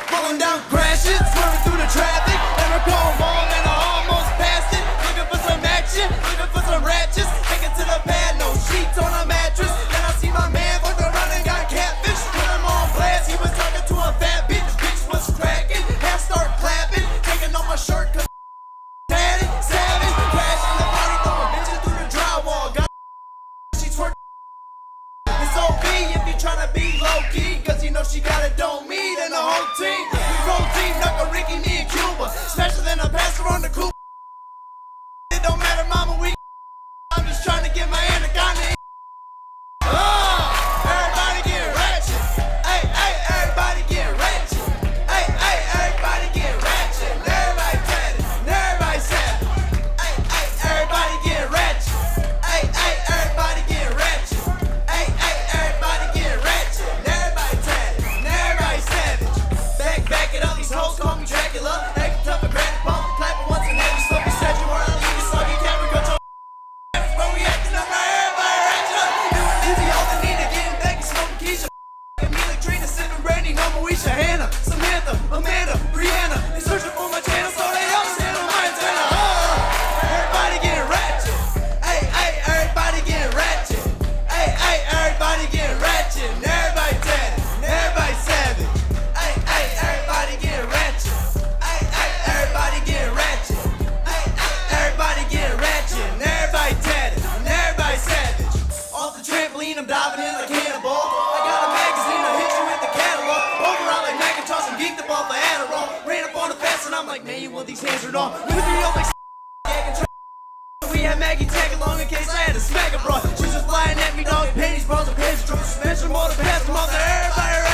Rolling down crashes, swerving through the traffic. Never going wrong and I almost passed it. Looking for some action, looking for some ratchets. Take it to the pad, no sheets on a mattress. Then I see my man fucked around and got catfish. Put him on blast, he was talking to a fat bitch. Bitch was cracking, half start clapping. Taking off my shirt cause had it, savage. Crashing the party, throwing bitches through the drywall. Got she twerk. It's OB if you tryna be low-key, cause you know she got it, don't mean and the whole team. We roll deep, knuckle Ricky, me and Cuba. Special than a pastor on the coupe. It don't matter, mama, we I'm just trying to get my anaconda. Everybody get ratchet. Hey, hey, everybody get ratchet. Hey, hey, everybody get ratchet. And everybody tatted, and everybody savage. Hey, hey, everybody get ratchet. Hey, hey, everybody get ratchet. Hey, hey, everybody get ratchet. And everybody tatted, and everybody savage. Back it up, these hoes call me Dracula. Acting tough and granted, pump, clapping once and every slow. You said you were a leader, so you can't regret your but we acting up right, everybody ratchet up. Doing easy, all the need to getting back and smoking Keisha. Amelia, Trina, sipping brandy, no Moesha, Hannah, Samantha, Amanda, Brianna. They searching for my channel, so they understand on my antenna. Everybody get ratchet. Hey, hey, everybody get ratchet. Hey, hey, everybody get ratchet. And everybody tatted, and everybody savage. Hey, hey, everybody get ratchet. Hey, hey, everybody get ratchet. Hey, hey, everybody get ratchet. And everybody tatted, and everybody savage. Off the trampoline, I'm diving in like cannonball. I got a magazine, I hit you with the catalog. Overall like Macintosh, I'm geeked up off of Adderall. Ran up on the fence and I'm like, man, you want these hands or not? With me up like we had Maggie tag along in case I had to smack a bro. She was flying at me, dog, panties, bras, and pants, suspension, motor, pass them off to everybody.